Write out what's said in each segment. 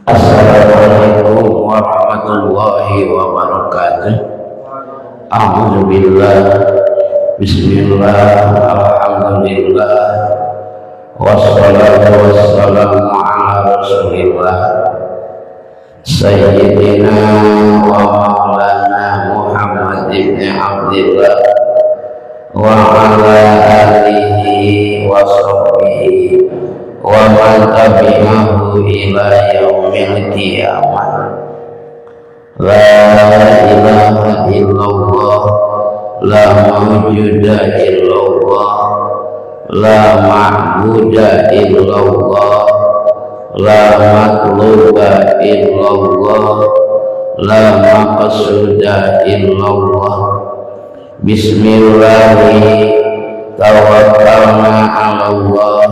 Assalamualaikum warahmatullahi wabarakatuh. Alhamdulillah, bismillah, alhamdulillah, wassalatu wassalamu ala rasulillah sayyidina wa maulana Muhammad ibn Abdillah wa ala alihi wa sahbihi wa man tabi'ahu ila yaumil qiyamah. La ilaha illallah, la mawjuda illallah, la ma'buda illallah, la matluba illallah, la maqsuda illallah. Bismillahi tawakkalna ala Allah,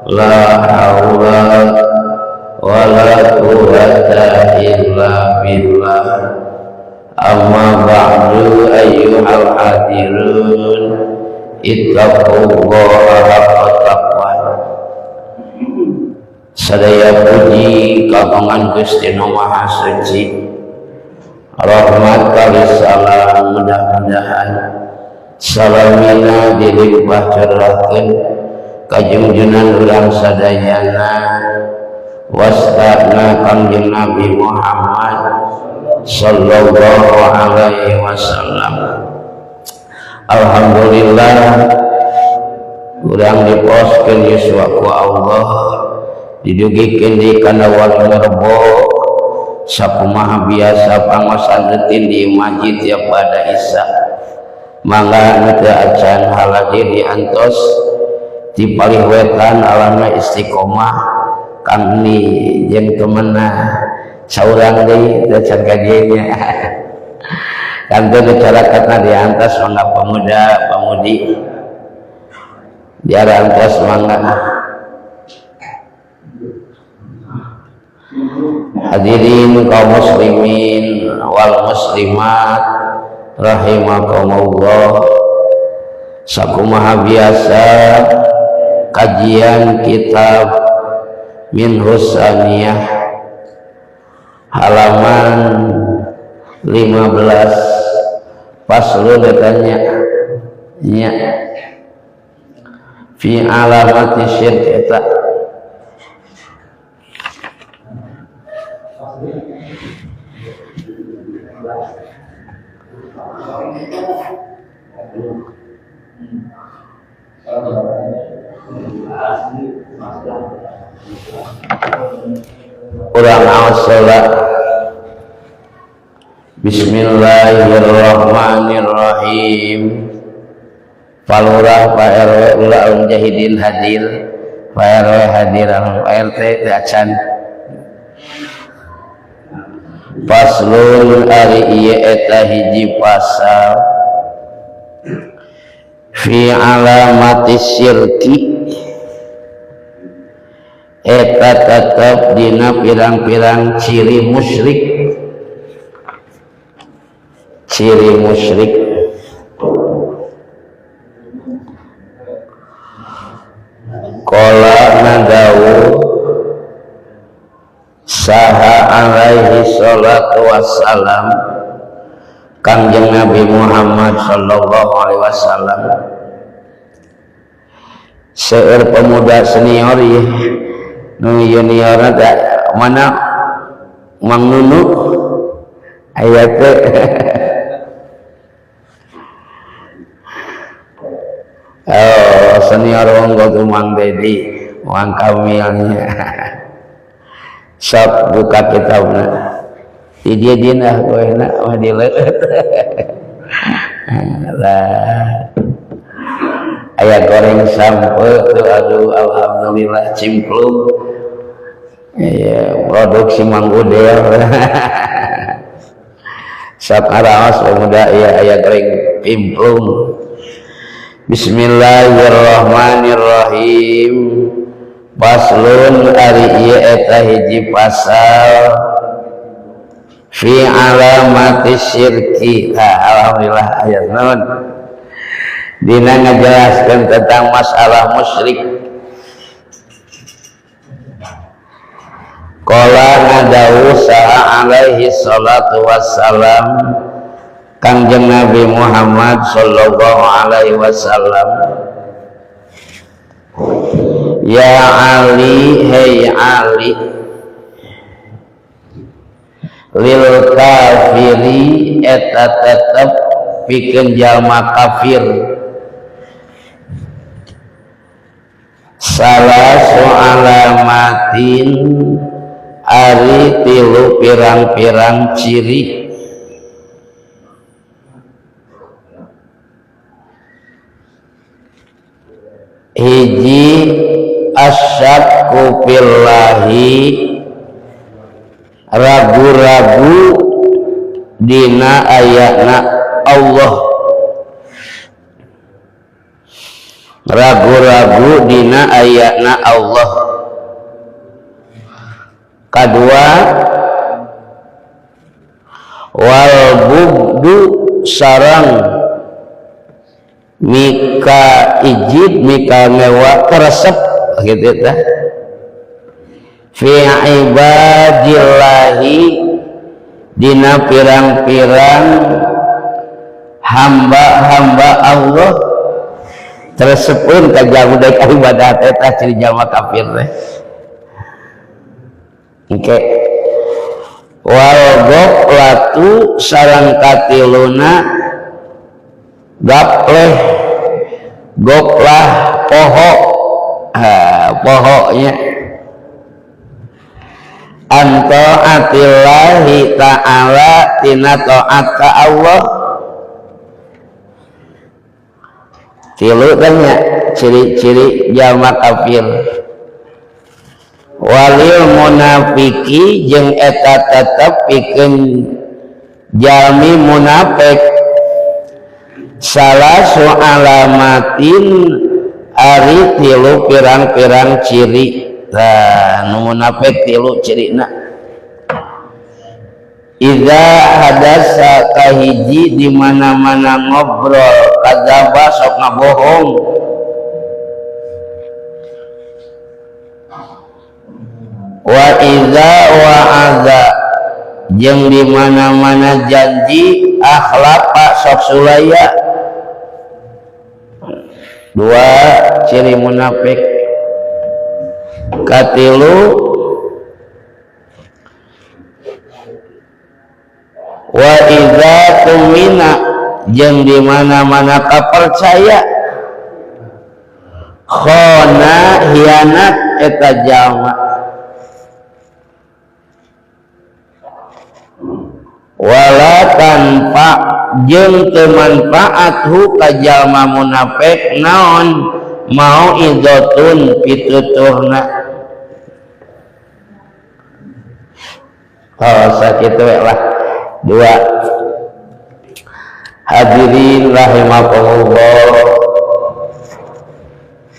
la haula wa la quwwata illa billah. Amma ba'du ayyuhal hadirun, ittaqullaha haqqa taqwah. Sadaya puji kagungan Gusti Maha Suci, rahmat kali salam mudah-mudahan salamina dilimpah curahkeun kajungjunan urang sadayana wastana kanjeng Nabi Muhammad sallallahu alaihi wasallam. Alhamdulillah urang diposkeun yuswa ku Allah, didugikeun di kana wal ngerbo sakumaha biasa pangosan rutin di masjid tiap pada isya. Mangga teu acan haladir diantos di paling wetan alana istiqomah kang ni jeung temenna saurang deui teu can kajenya kan teu macarakatna diantos mangga pemuda pamudi diarantos mangga. Hadirin kaum muslimin wal muslimat rahimakumullah, sakumaha biasa kajian kitab Minhus Saniyah halaman 15 paslun katanya nya fi alamati syirk eta urang asala. Bismillahirrahmanirrahim. Palurah Pak RW ulah mujahidin hadir, Pak RW hadir, RT acan. Faslun ari ieu eta hiji pasal fi alamati syirki, eta tetep dina pirang-pirang ciri musyrik. Ciri musyrik qala nadawu saha alaihi salatu wassalam kanjeng Nabi Muhammad sallallahu alaihi wasallam. Seueur pemuda senior ya nu junior ada mana Mang Nunu aya teh oh senior wonggo tu Mang Dedi Mang Kamilnya sok buka kitabna di dia dina koena mah dileueut lah aya goreng sampe tuh aduh alhamdulillah cimplung ya produksi Mang Udel sok araos pemuda ya aya goreng pimplung. Bismillahirrahmanirrahim. Faslun ari ieu eta hiji pasal fi alamati syirki. Alhamdulillah ayat naon dina ngajelaskeun tentang masalah musyrik. Qala dawuh saha alaihi salatu wassalam Kangjeng Nabi Muhammad sallallahu alaihi wasallam, ya Ali, hei Ali, lil kafiri eta tetep pikeun jalma kafir salasu alamatin ari tilu pirang-pirang ciri. Hiji asyakku billahi, ragu-ragu dina ayatna Allah, ragu-ragu dina ayatna Allah. Kedua, wal bugdu sarang mika ijid mika mewa keresep gitu ya, fi ibadillahi dina pirang-pirang hamba-hamba Allah tersepun kajauh dari ibadat eta ciri jalma kafir teh. Oke, wal goflatu sareng katiluna gapleh, goplah poho, pohoknya anto atillahi ta'ala tina ta'at ka Allah. Tilu tanya ciri-ciri jalma kafir. Walil munafiki jeung eta tetep pikeun jalmi munafik salasu alamatin ari tilu pirang-pirang ciri. Nah, nu munafik tilu cirina. Iza hadasa kahiji di mana-mana ngobrol kadzaba sok ngabohong. Wa iza wa'adza jeung di mana-mana janji akhlaq sok sulaya. Dua ciri munafik. Katilu wa idza tumina jeung di mana-mana kapercaya khona hianat eta jalma. Wala tanpa jeung teu manfaat hu ka jalma munafik naon mau idotun pituturna. Oh sakitu lah. Dua, hadirin rahimakumullah,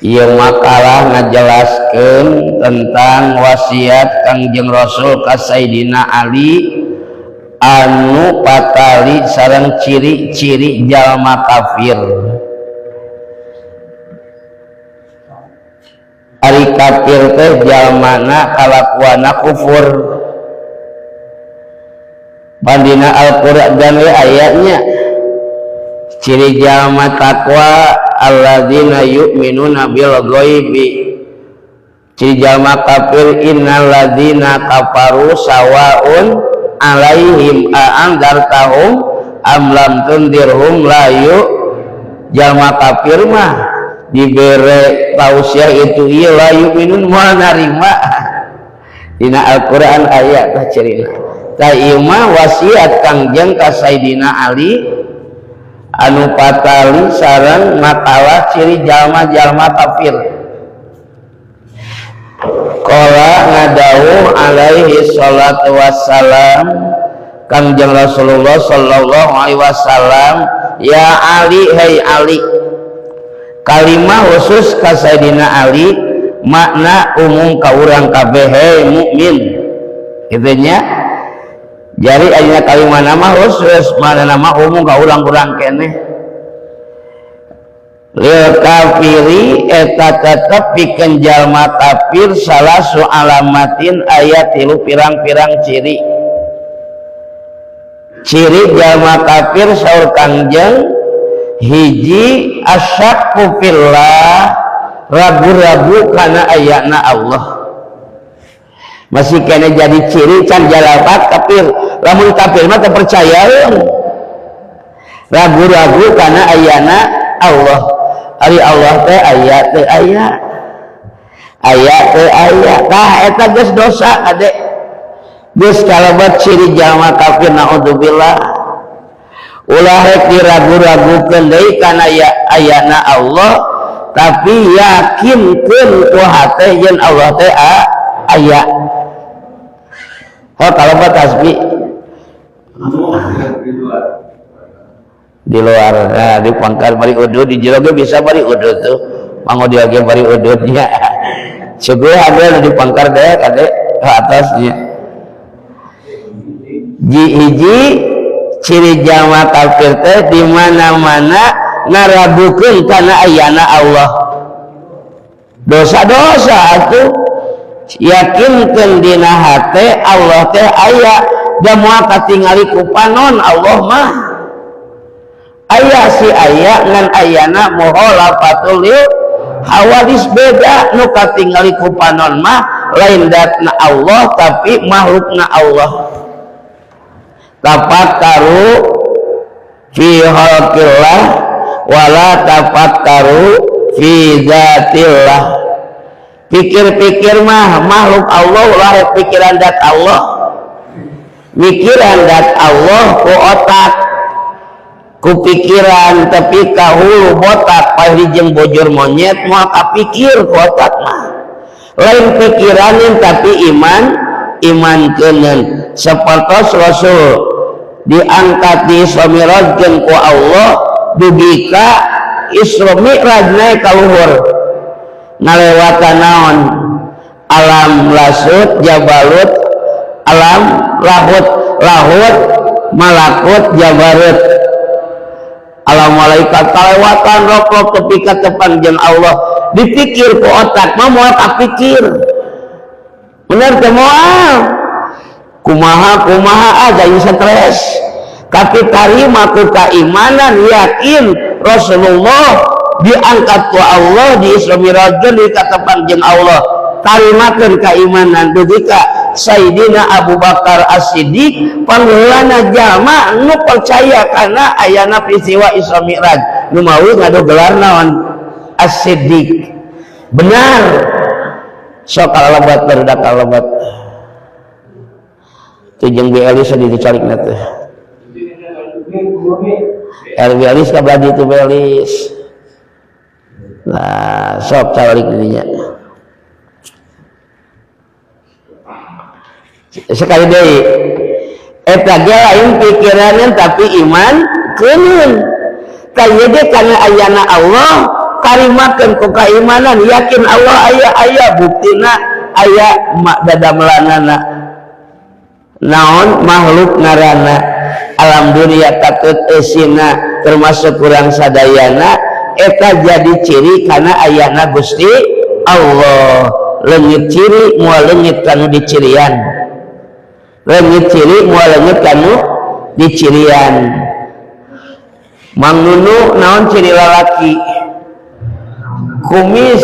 ieu makalah ngajelaskeun tentang wasiat Kangjeng Rasul ka Sayyidina Ali anu patali sareng ciri-ciri jalma kafir. Ari kafir teh jalmana kalakuana kufur. Bandina Al-Qur'an dan ayatnya ciri jalma takwa alladzina yu'minuna bil ghaibi, ciri jalma kafir innal ladzina kafaru sawaun alaihim a'andartahum am lam tundirhum la jalma kafir mah dibere tausiah itu ieu la yu'minun moal narima. Dina Al-Qur'an ayat tah cirina. Ta ieu mah wasiat Kangjeng ka Sayyidina Ali anu patali sareng makalah ciri jalma-jalma kafir. Qala ngadawuh alaihi salatu wassalam Kangjeng Rasulullah sallallahu alaihi wasallam, ya Ali, hei Ali. Kalimah khusus ka Sayyidina Ali, makna umum ka urang kabeh, hei mukmin. Kitu nya. Jadi ayeuna kalimah nama khusus, mana nama umum ka urang-urang keneh. lil kafiri eta tetep pikeun jalma kafir salasu alamatin aya 3 pirang-pirang ciri jalma kafir saur Kangjeng hiji asyakku fillah ragu-ragu kana ayana Allah masih kena jadi ciri can jalabat kafir lamun kafir mah teu percaya ragu-ragu kana ayana Allah ari Allah teh aya teu aya tah eta geus dosa ade geus kalabat ciri jalma kafir naudzubillah ulah rek diragu-ragukeun deui kana ayana Allah tapi yakinkeun ku hate yen Allah teh aya kalabat tasbih di luar di pangkal bari udud di jero bisa bari udud tuh manggo dia ge bari ududnya suguh ada di pangkal deh kade ke atasnya hiji ciri jalma kafir teh di mana-mana ngaragukeun kana ayana Allah dosa-dosa atuh yakinkeun dina hate Allah teh aya da moal katingali ku panon Allah mah aya si aya ngan ayana muhalafatul hawadis beda nu katingali ku panon mah lain datna Allah tapi makhlukna Allah tafakkaru fi khalqillah wala tafakkaru fi zatillah pikir-pikir mah makhluk Allah ulah pikiran dat Allah mikiran dat Allah ku otak ku pikiran tapi kahulu botak pahli jeung bojor monyet moal kapikir ku otak mah lain pikiranin tapi iman keuneun sapertos Rasul diangkat di Isra Mi'raj ku Allah dugi ka Isra Mi'raj naik ka luhur ngalewatan naon alam lasut jabarut alam lahut malakut jabarut alam malaikat kalewatan rok tepi ka tepan jeung Allah dipikir ku otak mah moal kapikir bener teh moal kumaha aja yang stres tapi tarima ku keimanan yakin Rasulullah diangkat ku Allah di Isra Mi'raj di katepan jeung Allah tarimakeun keimanan dugi ka Sayyidina Abu Bakar As-Siddiq panggeulanna jalma nu percaya kana ayana peristiwa Isra Mi'raj nu mawi ngadu gelar naon As-Siddiq benar sok kalabat barudak kalabat tujeng belis di dicarikna teh belis ka badi tu belis nah sok calik dinya sekali deui eta ge lain pikiranna tapi iman keuneun kaya ge kana ayana Allah karimakeun ku keimanan yakin Allah aya buktina aya dadamelanana naon makhluk ngaranna alam dunia katut esina termasuk kurang sadayana eta jadi ciri karena ayana Gusti Allah leungit ciri moal leungit kanu dicirian leungit ciri moal leungit kanu dicirian mangunu naon ciri lalaki kumis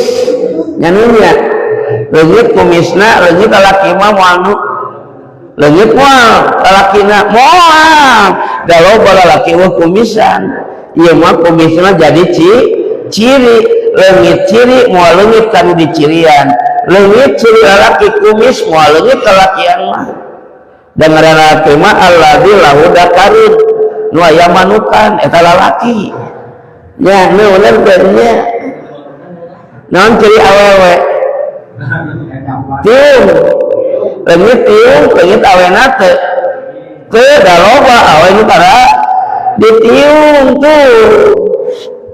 nyanunya leungit kumisna leungit lalaki mah moal nu leungit moal lalakina moal da loba lalaki mah kumisan ieu mah kumisna jadi ciri leungit ciri moal leungit kanu dicirian leungit ciri lalaki kumis moal leungit lalakian mah dan ngaranna lalaki mah alladzi lahu dakarun nu aya manukan eta lalaki nya nu bener bener naon ciri awewe tiung leungit tiung leungit awena teu da loba awe nu tara ditiung tuh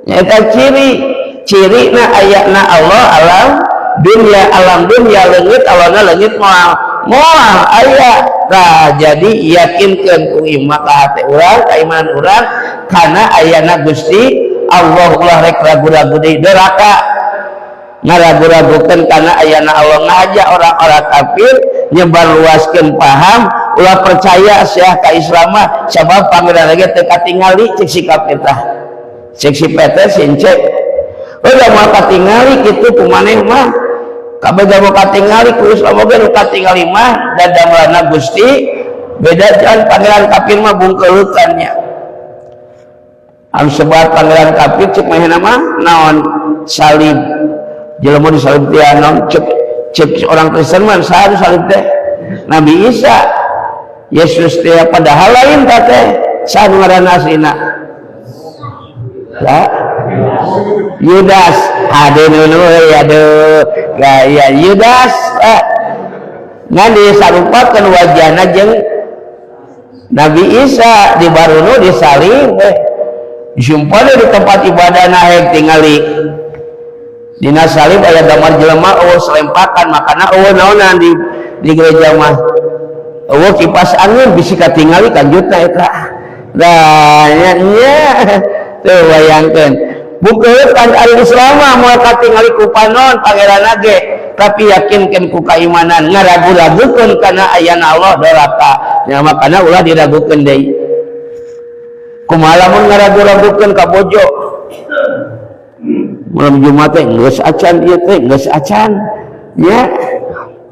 nyata ciri na ayatna Allah alam dunia leungit awalna leungit moal aya tah jadi yakinkeun ku iman ka hate urang ka iman urang kana ayana Gusti Allah ulah rek ragu-ragu deui neraka ngaragu-ragukeun kana ayana Allah ngajak orang-orang kafir nyebar luaskeun paham ulah percaya sia ka Islam sabab pangeran ge teu katingali cek si kafir tah cek si PT sincek udah mau katingali kitu kumaneh mah kabeh mau katingali ku Islam ge nu katingali mah dadamlana Gusti beda jalan pangeran kafir mah bungkeueutannya anu sebat pangeran kafir cek mah mah naon salib jelema disalib teh naon cek orang Kristen mah saha salib teh Nabi Isa Yesus teh padahal lain teh saha ngaranna asina ya Yudas aduh gaya Yudas ngan disarupakeun wajahna jeung Nabi Isa di baruno disalib disumpana di tempat ibadah naik tingali dina salib aya gambar jelema eueuh selempakan makana eueuh naonan di gereja mah eueuh kipas angin bisi katingali kanjutna eta da nya teu bayangkeun bukeutan ari Islam mah moal katingali ku panon pangeran ge tapi yakinkeun ku kaimanan ngaragu-ragukeun kana ayana Allah doraka nya makana ulah diragukeun deui kumaha lamun ngaragu-ragukeun ka bojo malam Jumat teh geus acan ieu teh geus acan nya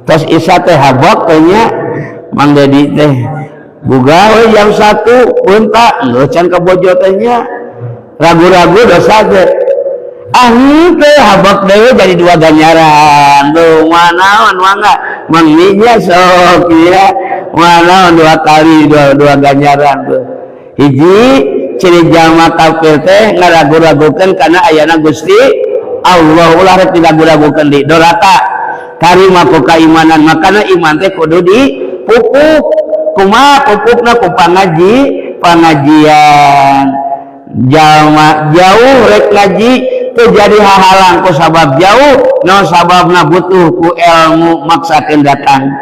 tos Isya teh habak teh nya Mang Dedi teh buga we jam 1 punta geus can ka bojo teh nya ragu-ragu dosa teh teh habak dewe jadi 2 ganjaran tuh manaon mangga mangnya sok ya manaon 2 kali 2 ganjaran tuh hiji ciri jalma kafir teh ngaragu-ragukeun kana ayana Gusti Allah ulah rek diragu-ragukeun di doraka karima ku kaimanan makana iman teh kudu dipupuk kumaha pupukna ku pengajian jalma jauh rek ngaji teu jadi hahalang ku sabab jauh naon sababna butuh ku ilmu maksakeun datang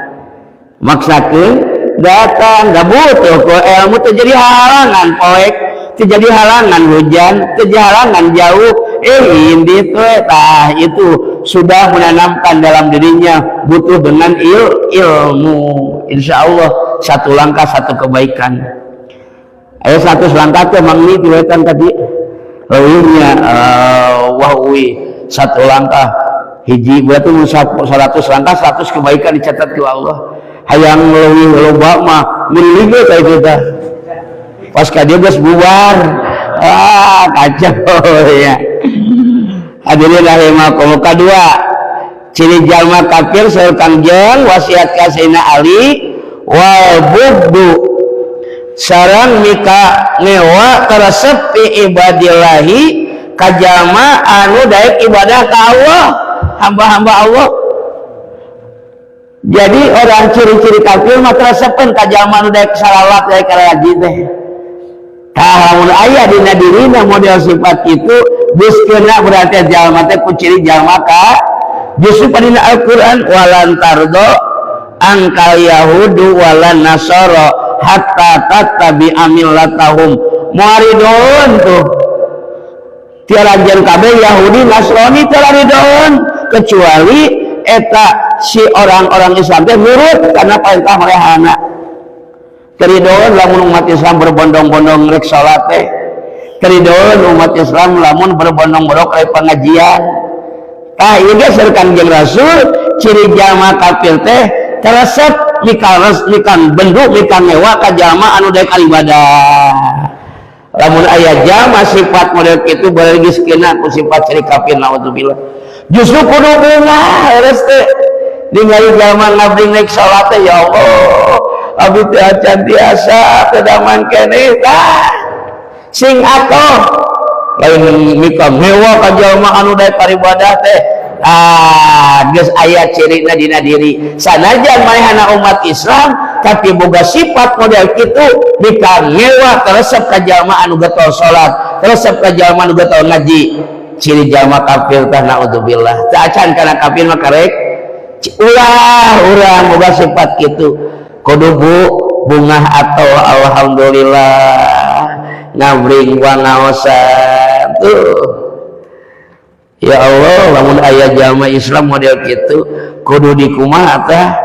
da butuh ku ilmu teu jadi halangan poek teu jadi halangan hujan teu jadi halangan jauh indit we tah itu sudah menanamkan dalam dirinya butuh dengan ilmu insyaallah satu langkah satu kebaikan aya 100 langkah teh mangni diwetan tadi leuwihnya wahwi 1 langkah hiji berarti 100 langkah 100 kebaikan dicatat ku Allah hayang leuwih loba mah milih teh kita pas ka dia geus bubar kacau ya hadirin rahimakumullah kadua ciri jalma kafir saur Kangjeng wasiat ka Sayyidina Ali wal bughdu sareng mika ngewa karesep fi ibadillahi kajama anu daek ibadah ka Allah hamba-hamba Allah jadi orang ciri-ciri kafir mah karesepkeun kajama anu daek salawat daek karaji teh tah lamun aya dina dirina model sifat itu geus keuna berarti jalma teh ku ciri jalma ka justru padina Al-Qur'an walan tardo angkal yahudu walan nasara hatta tattabi amillatahum muaridun tuh tiarajan kabeh Yahudi Nasrani tiararidun kecuali eta si orang-orang Islam teh nurut karena perintah marehana teridoan lamun umat Islam berbondong-bondong rek salat teh teridoan umat Islam lamun berbondong-bondong rek pengajian tah ieu ge saur Kangjeng Rasul ciri jalma kafir teh teresep mikan bendu mikan ngewa ka jalma anu daek ibadah lamun aya jalma sifat model kitu bari geus kena ku sifat ciri kafir naudzubillah justru kudu bunga heres teh ningali jalma ngabdi naik salat teh ya Allah abdi teh acan biasa kedaman keneh tah sing atoh lain mikan ngewa ka jalma anu daek ibadah teh geus aya cirina dina diri sanajan manehna umat Islam tapi boga sifat model kitu dikangewa teresep ka jalma anu getol salat teresep ka jalma anu getol ngaji ciri jalma kafir tah naudzubillah teu acan kana kafir mah karek urang boga sifat kitu kudu bungah atau alhamdulillah ngabring wa ngaosan atuh. Ya Allah, lamun aya jalma Islam model kitu kudu dikumaha tah?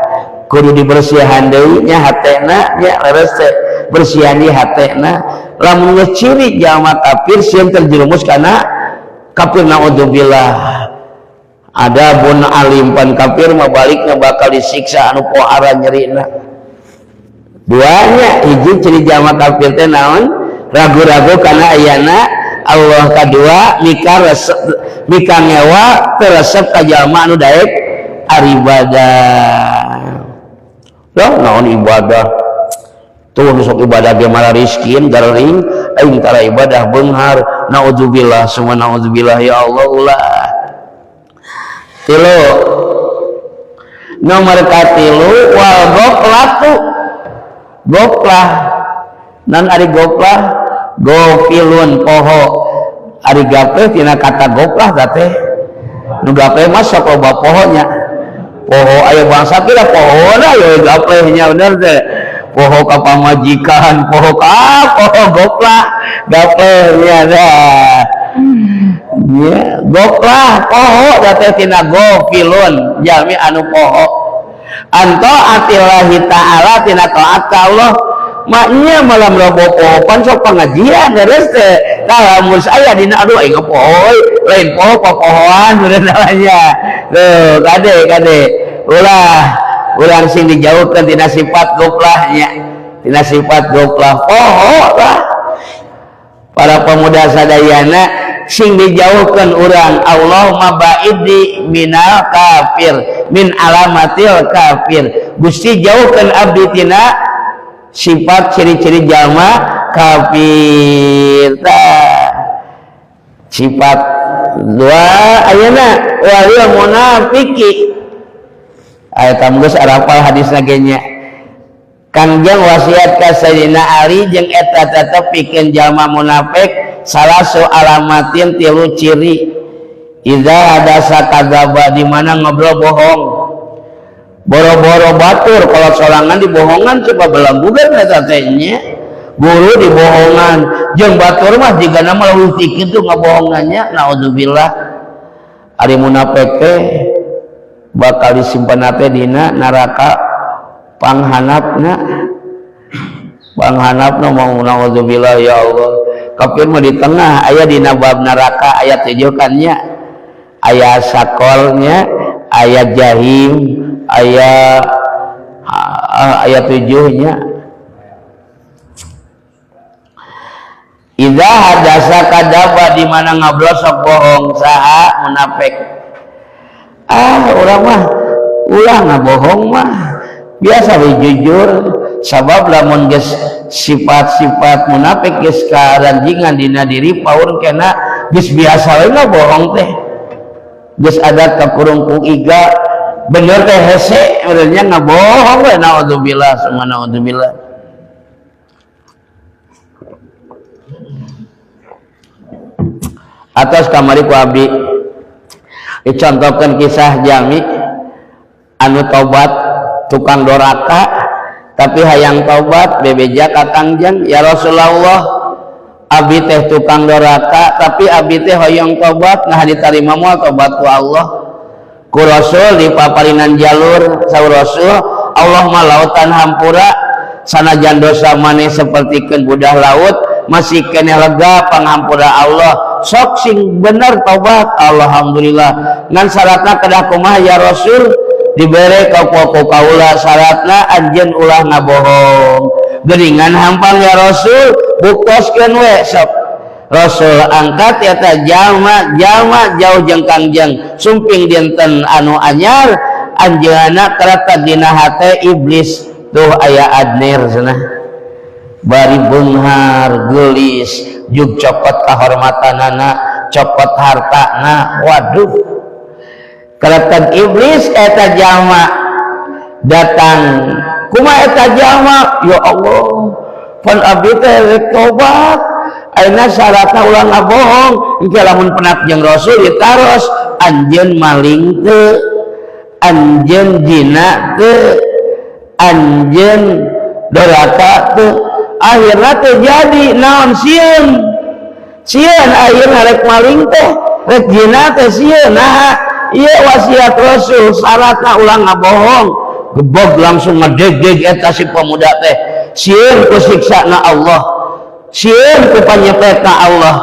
Kudu dibersihan deui nya hatena nya leres teh bersihan di hatena. Lamun geus ciri jalma kafir sieun terjerumus kana kafir naudzubillah. Ada bun alim pan kafir mah balikna bakal disiksa anu pohara nyerina. Duanya hiji ciri jalma kafir teh naon? Ragu-ragu kana ayana Allah. Kadua mika ngewa teresep ka jalma anu daek aribadah. Loh naon ibadah? Tuh sok ibadah ge malah riskin garing aing tara ibadah beunghar. Naudzubillah summa naudzubillah ya Allah ulah. Tilu nomor katilu wal goklatu goklah nan ari goklah gofilun poho ari gape tina kata goklah teh nu gape mah sok loba pohonya poho aya bangsa kira poho na yo gape nya bener teh poho ka pamajikan poho ka poho goklah gape nya dah ya goklah poho teh tina gofilun jalmi anu poho anto atillahi ta'ala tina taat ka Allah maknya malam robo pohopan sok pengajian beres teh kalamus aya dina aduh aing poho lain poho pohoan bener namanya tuh kade ulah sing dijauhkeun tina sifat goklah nya tina sifat goklah poho lah para pemuda sadayana sing dijauhkan urang Allahumma ba'idni minal kafir min alamatil kafir Gusti jauhkan abdi tina sifat ciri-ciri jalma kafir sifat dua ayeuna wal munafiki aya geus arapal hadisna ge nya Kangjeng wasiat ka Sayyidina Ali jeung eta tetep pikeun jalma munafik salasu alamatin tilu ciri. Idza hadasa kadzaba di mana ngobrol bohong. Boro-boro batur kalau sorangan dibohongan coba belanggugan eta teh nya. Guru dibohongan jeung batur mah jigana mah leuwih ti kitu ngabohongannya naudzubillah. Ari munafik teh bakal disimpen teh dina neraka panghanapna mau naudzubillah ya Allah. Kafir mah di tengah aya dina bab neraka aya 7 kan nya aya sakolnya aya jahim aya 7 nya idza hadasa kadzaba di mana ngablosok bohong saha munafik urang mah ulah ngabohong mah biasa we jujur sabab lamun geus sifat-sifat munafik geus karanjingan dina diri paur kena geus biasa we ngabohong teh geus adat kakurung ku iga bener teh hese benernya ngabohong we naudzubillah summa naudzubillah. Atas kamari ku abdi dicontohkeun kisah jami anu tobat tukang doraka tapi hayang tobat bebeja ka Kangjeng ya Rasulullah abdi teh tukang doraka tapi abdi teh hoyong tobat nah ditarima moal tobat ku Allah ku Rasul di paparinan jalur saur Rasul Allah mah lautan hampura sanajan dosa maneh sapertikeun budah laut masih kene lega panghampura Allah sok sing bener tobat alhamdulillah ngan syaratna kedah kumaha ya Rasul dibere ka kaula syaratna anjeun ulah ngabohong geuningan hampang ya Rasul buktoskeun we sok Rasul angkat eta jalma jauh jeung Kangjeng sumping dinten anu anyar anjeunna karata dina hate iblis tuh aya adnir cenah bari beunghar geulis jug copot kahormatanana copot hartana waduh kalatan iblis eta jalma datang kumaha eta jalma ya Allah pan abdi teh rek tobat ayeuna syaratna ulah ngabohong engke lamun penak jeung Rasul ditaros anjeun maling teu anjeun jina teu anjeun doraka teu akhirna teh jadi naon sieun sieun ayeuna rek maling teh rek zina teh sieun nah ieu wasiat Rasul syaratna ulah ngabohong gebog langsung ngedeg-deg eta si pemuda teh sieun ku siksana Allah sieun ku panyepetna Allah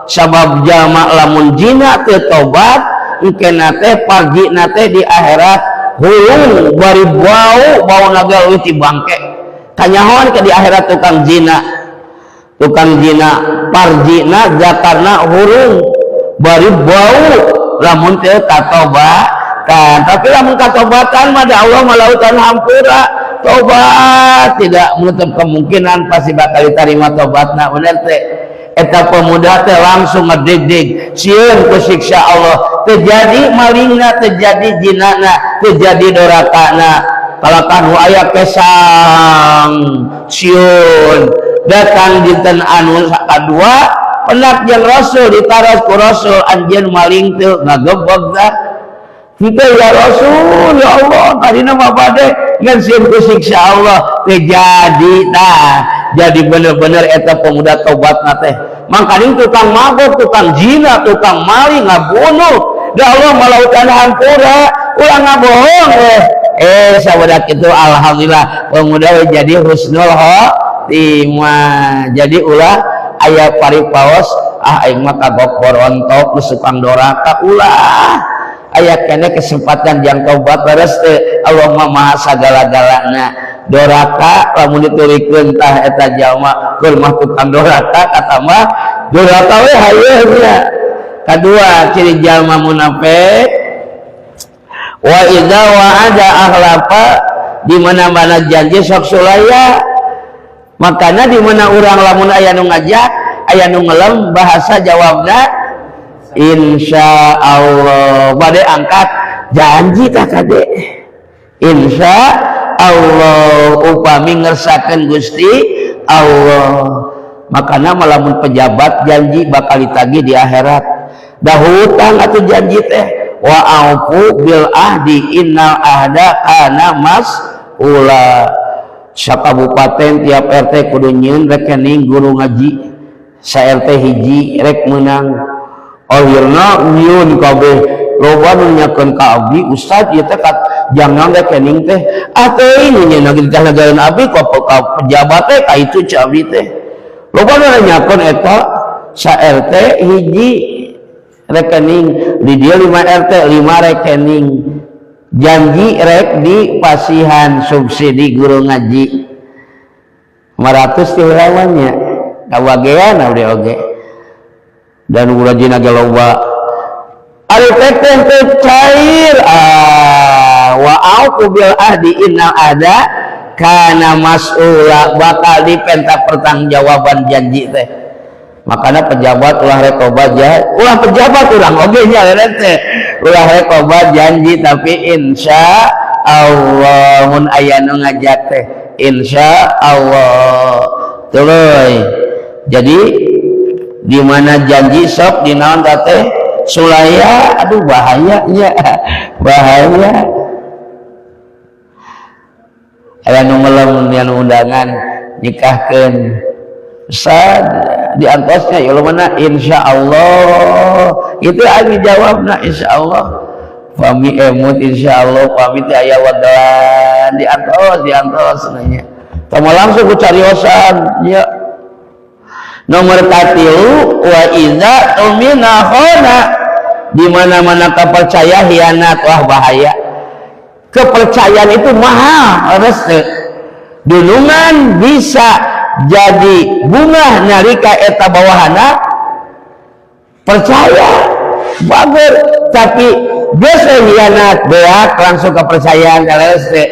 sabab jalma lamun zina teu tobat engkena teh pagina teh di akhirat hulung bari bau nagawi ti bangke kanyahoan ke di akhirat tukang zina parjina zakarna hurung bari bau lamun teu katobatan tapi lamun katobatan mah Allah malautan hampura tobat tidak menutup kemungkinan pasti bakal diterima tobatna bener teh eta pemuda teh langsung ngedeg-deg sieun ku siksa Allah terjadi malingna terjadi jinana terjadi dorakana kalakan aya kesang sieun datang dinten anu sakadua penak jeung Rasul ditaras ku Rasul anjeun maling teu ngagebeg dah kita ya Rasul ya Allah tadina mah bade ngan sieun ku siksa Allah terjadi tah jadi bener-bener eta pemuda tobatna teh mangkaning tukang mabok tukang zina tukang maling ngabunuh da Allah malautan hampura ulah ngabohong sabudak itu alhamdulillah pemuda jadi husnul khotimah jadi ulah aya paripaos aing mah kagok borontok tukang doraka ulah aya kene kesempatan yang tobat beres teh Allah mah maha sagala-galana doraka lamun diturikeun tah eta jalma keur mah tukang doraka kata mah doraka we hayeun nya kadua ciri jalma munafik wa idza wa'ada akhlafa di mana-mana janji sok sulaya makana di mana urang lamun aya nu ngajak aya nu ngelem bahasa jawabna insyaallah bade angkat janji tah kade insya Allah upami ngersakeun Gusti Allah makana malamun pejabat janji bakal ditagih di akhirat dah hutang atuh janji teh wa aufu bil ahdi innal ahda kana mas'ula sakabupaten tiap RT kudu nyieun rekening guru ngaji sa RT hiji rek meunang akhirna nyieun kabeh loba nu nyakeun ka abdi ustad ieu teh jangan rekening teh atuh ini nya nagih teh nagaeun abdi ka pejabat teh ka itu ci abdi teh loba nu nyakeun eta sa RT hiji rekening di dia 5 RT 5 rekening janji rek di pasihan subsidi guru ngaji 500 ti lawannya kawagean abdi oge dan urajina ge loba ari teteh teh cair wa auqu bil ahdi inna ada kana mas'ula bakal dipenta pertanggungjawaban janji teh makanya pejabat ulah rek tobat ulah pejabat urang oge nya teh ulah rek tobat janji tapi insya Allah mun aya nu ngajak teh insya Allah tuluy jadi di mana janji sok dinaon teh sulaya aduh bahaya ya bahaya aya nu ngelem anu undangan nikahkeun sad diantosnya ya mana insyaallah itu abi jawabna insyaallah pami emut insyaallah pami teh aya wadalan diantos nanya tama langsung ku cariosan ya nomor 3 wa iza tumina khona di mana-mana kepercayaan hianat wah bahaya kepercayaan itu mahal rese dulungan bisa jadi bunga nalika eta bawahana percaya bagus tapi biasa hianat beak langsung kepercayaan rese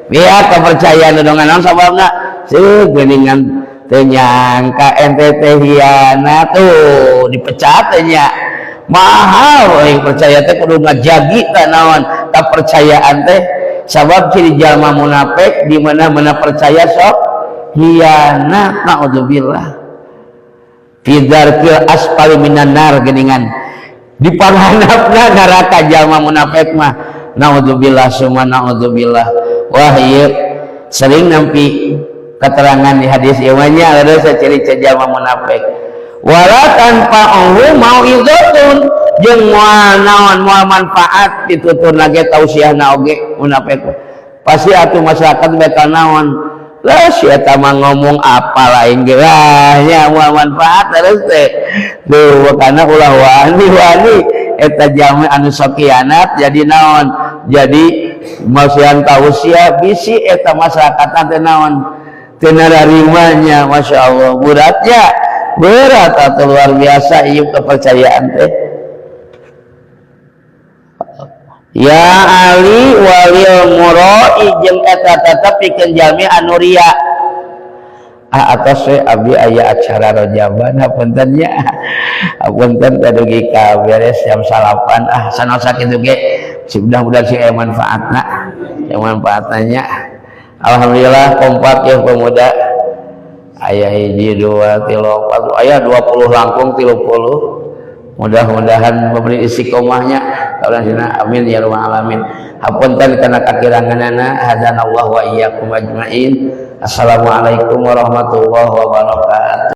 beak kepercayaan dodongan sababna geuningan teu nyangka NTT hianat tuh dipecat nya mahal euy percaya teh kudu ngajagi teh naon kepercayaan teh sabab ciri jalma munafik di mana-mana percaya sok hianat naudzubillah fidzarkil asfali minan nar geuningan di panghandapna neraka jalma munafik mah naudzubillah summa naudzubillah wah ieu sering nampi keterangan di hadis ieu nya ada ciri jalma munafik wala tanfa'uhu mau'izatun jeung moal naon moal manfaat ditutur lagi tausiahna oge munafik pasti atuh masyarakat bakal naon lah si eta mah ngomong apa lain gerahnya moal manfaat terus teh duh kana ulah wani eta jami anu sok kianat jadi naon jadi masihan tausiah bisi eta masyarakat teh naon teu narimanya masyaallah berat atau luar biasa ieu kepercayaan teh ya ali walil murai jeung eta tetep pikeun jalmi anu ria atas we abdi aya acara rojaban hapunten nya hapunten tadugi ka beres jam 8 sanosa kitu ge mudah-mudahan sih manfaatnya alhamdulillah kompak ya pemuda aya hiji 2 3 4 aya 20 langkung 30 mudah-mudahan memberi istiqomahnya kaulana amin ya rabbal alamin hapunten kana kakiranganana hadanallahu wa iyyakum ajmain assalamualaikum warahmatullahi wabarakatuh.